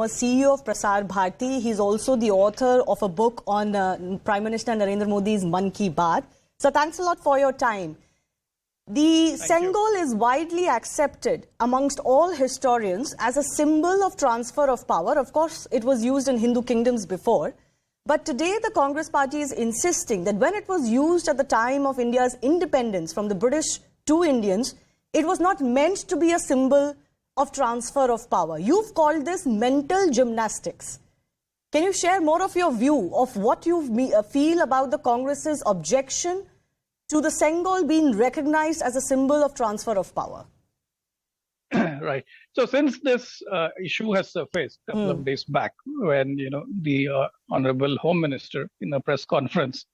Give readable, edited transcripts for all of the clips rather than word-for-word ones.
CEO of Prasar Bharati. He's also the author of a book on Prime Minister Narendra Modi's Mann Ki Baat. So thanks a lot for your time. The Sengol is widely accepted amongst all historians as a symbol of transfer of power. Of course, it was used in Hindu kingdoms before. But today, the Congress party is insisting that when it was used at the time of India's independence from the British to Indians, it was not meant to be a symbol of transfer of power. You've called this mental gymnastics. Can you share more of your view of what you feel about the Congress's objection to the Sengol being recognized as a symbol of transfer of power? Right. So since this issue has surfaced a couple of days back, when the Honorable Home Minister in a press conference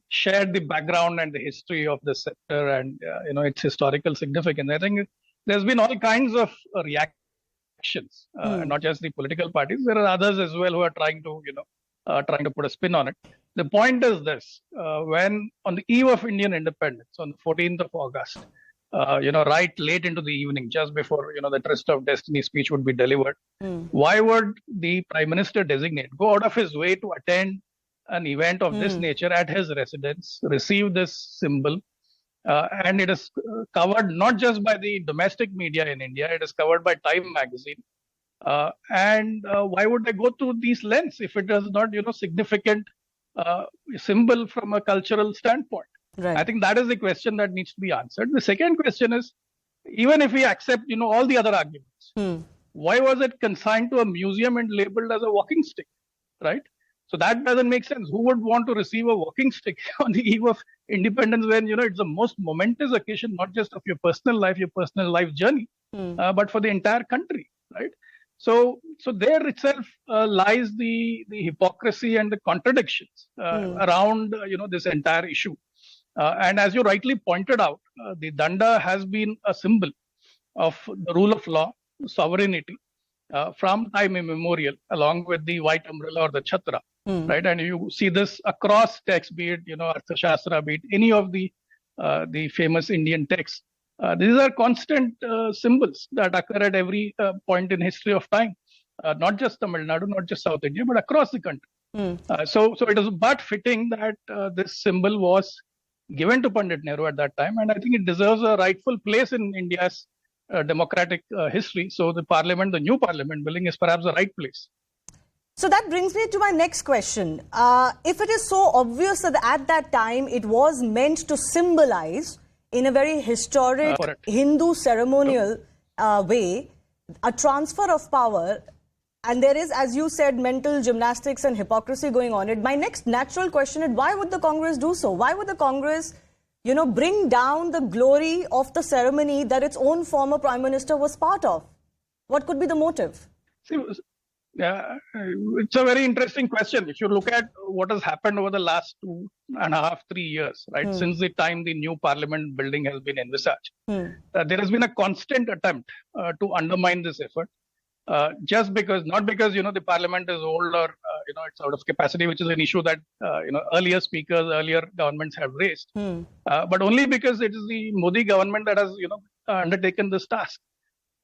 shared the background and the history of the sector and its historical significance, I think there's been all kinds of reactions, not just the political parties. There are others as well who are trying to put a spin on it. The point is this: when on the eve of Indian independence, on the 14th of August, right late into the evening, just before the Tryst of Destiny speech would be delivered, why would the Prime Minister designate go out of his way to attend an event of this nature at his residence, receive this symbol? And it is covered not just by the domestic media in India, it is covered by Time magazine. And why would they go through these lengths if it is not, significant symbol from a cultural standpoint? Right. I think that is the question that needs to be answered. The second question is, even if we accept, all the other arguments, why was it consigned to a museum and labeled as a walking stick, right? So that doesn't make sense. Who would want to receive a walking stick on the eve of independence when, it's the most momentous occasion, not just of your personal life journey, but for the entire country, right? So there itself lies the hypocrisy and the contradictions around, this entire issue. And as you rightly pointed out, the Danda has been a symbol of the rule of law, sovereignty, from time immemorial, along with the white umbrella or the chhatra, right? And you see this across texts, be it, Arthashastra, be it any of the famous Indian texts. These are constant symbols that occur at every point in history of time, not just Tamil Nadu, not just South India, but across the country. So it is but fitting that this symbol was given to Pandit Nehru at that time, and I think it deserves a rightful place in India's democratic history. So the new parliament building is perhaps the right place. So that brings me to my next question. If it is so obvious that at that time it was meant to symbolize in a very historic Hindu ceremonial way a transfer of power, and there is, as you said, mental gymnastics and hypocrisy going on, my next natural question is, why would the Congress do so? Why would the Congress, bring down the glory of the ceremony that its own former Prime Minister was part of? What could be the motive? See, it's a very interesting question. If you look at what has happened over the last 2.5, 3 years, right, since the time the new parliament building has been envisaged, there has been a constant attempt to undermine this effort. Not because the parliament is old or it's out of capacity, which is an issue that earlier governments have raised, but only because it is the Modi government that has undertaken this task.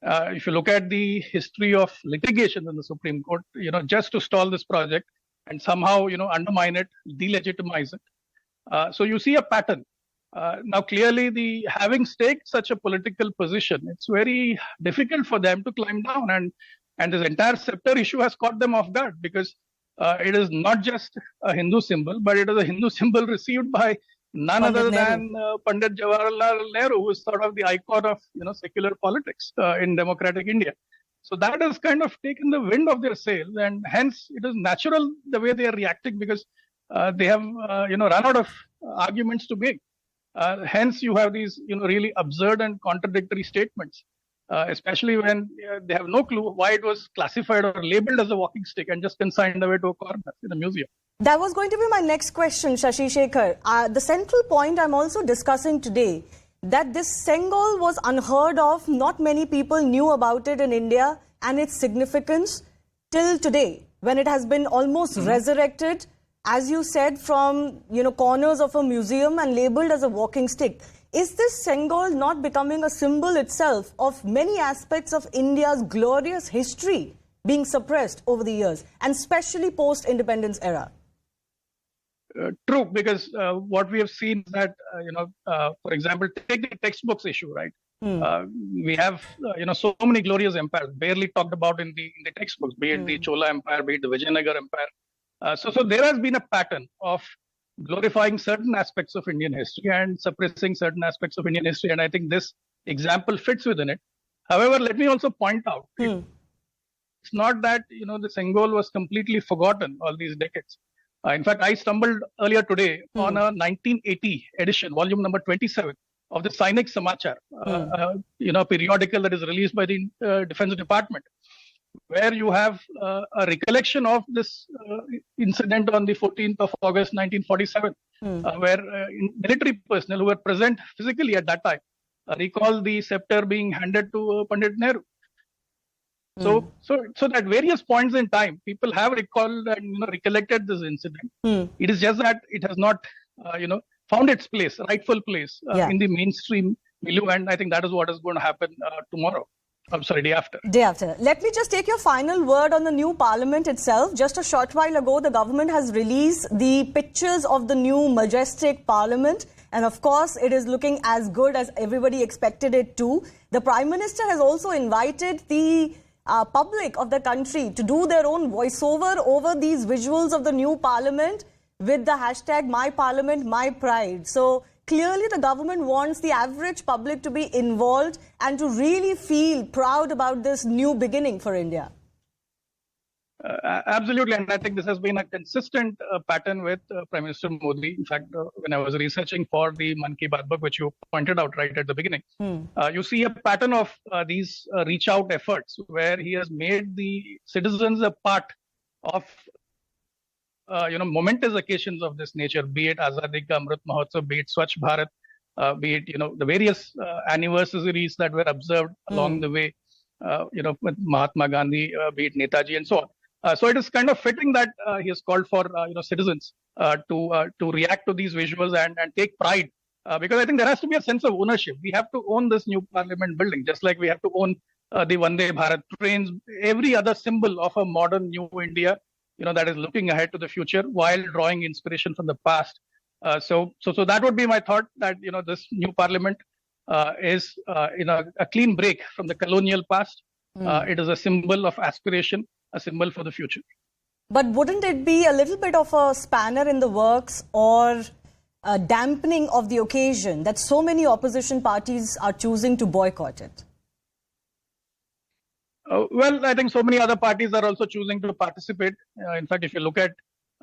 If you look at the history of litigation in the Supreme Court, just to stall this project and somehow undermine it, delegitimize it. So you see a pattern. Now, clearly, having staked such a political position, it's very difficult for them to climb down. And this entire scepter issue has caught them off guard because it is not just a Hindu symbol, but it is a Hindu symbol received by none other than Pandit Jawaharlal Nehru, who is sort of the icon of secular politics in democratic India. So that has kind of taken the wind off their sails, and hence it is natural the way they are reacting because they have run out of arguments to make. Hence, you have these, really absurd and contradictory statements, especially when they have no clue why it was classified or labeled as a walking stick and just consigned away to a corner in a museum. That was going to be my next question, Shashi Shekhar. The central point I'm also discussing today, that this Sengol was unheard of. Not many people knew about it in India and its significance till today, when it has been almost resurrected, as you said, from corners of a museum and labeled as a walking stick. Is this Sengol not becoming a symbol itself of many aspects of India's glorious history being suppressed over the years, and especially post-independence era? True, because what we have seen is that, for example, take the textbooks issue, right? We have, so many glorious empires barely talked about in the textbooks, be it the Chola Empire, be it the Vijayanagar Empire. So there has been a pattern of glorifying certain aspects of Indian history and suppressing certain aspects of Indian history. And I think this example fits within it. However, let me also point out, it's not that, the Sengol was completely forgotten all these decades. In fact, I stumbled earlier today on a 1980 edition, volume number 27 of the Sainik Samachar, periodical that is released by the Defense Department, where you have a recollection of this incident on the 14th of August 1947, where military personnel who were present physically at that time recall the scepter being handed to Pandit Nehru. So at various points in time, people have recalled and recollected this incident. It is just that it has not, found its place, rightful place in the mainstream milieu, and I think that is what is going to happen tomorrow. I'm sorry, day after. Day after. Let me just take your final word on the new parliament itself. Just a short while ago, the government has released the pictures of the new majestic parliament. And of course, it is looking as good as everybody expected it to. The Prime Minister has also invited the public of the country to do their own voiceover over these visuals of the new parliament with the hashtag #MyParliamentMyPride. So clearly the government wants the average public to be involved and to really feel proud about this new beginning for India. Absolutely, and I think this has been a consistent pattern with Prime Minister Modi. In fact, when I was researching for the Man Ki Baat book, which you pointed out right at the beginning, you see a pattern of these reach out efforts where he has made the citizens a part of momentous occasions of this nature, be it Azadi Ka Amrit Mahotsav, be it Swachh Bharat, be it the various anniversaries that were observed along the way, with Mahatma Gandhi, be it Netaji, and so on. So it is kind of fitting that he has called for citizens to react to these visuals and take pride, because I think there has to be a sense of ownership. We have to own this new parliament building, just like we have to own the Vande Bharat trains, every other symbol of a modern new India, that is looking ahead to the future while drawing inspiration from the past. So that would be my thought, that this new parliament is a clean break from the colonial past. It is a symbol of aspiration, a symbol for the future. But wouldn't it be a little bit of a spanner in the works or a dampening of the occasion that so many opposition parties are choosing to boycott it? Well, I think so many other parties are also choosing to participate. In fact, if you look at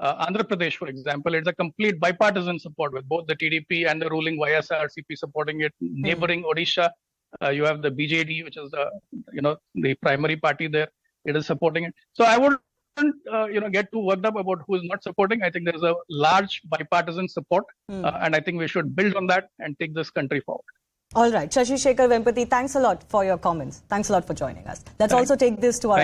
Andhra Pradesh, for example, it's a complete bipartisan support with both the TDP and the ruling YSRCP supporting it. Neighboring Odisha, you have the BJD, which is the primary party there. It is supporting it. So I wouldn't get too worked up about who is not supporting. I think there is a large bipartisan support, and I think we should build on that and take this country forward. All right. Shashi Shekhar Vempati, thanks a lot for your comments. Thanks a lot for joining us. Let's also take this to our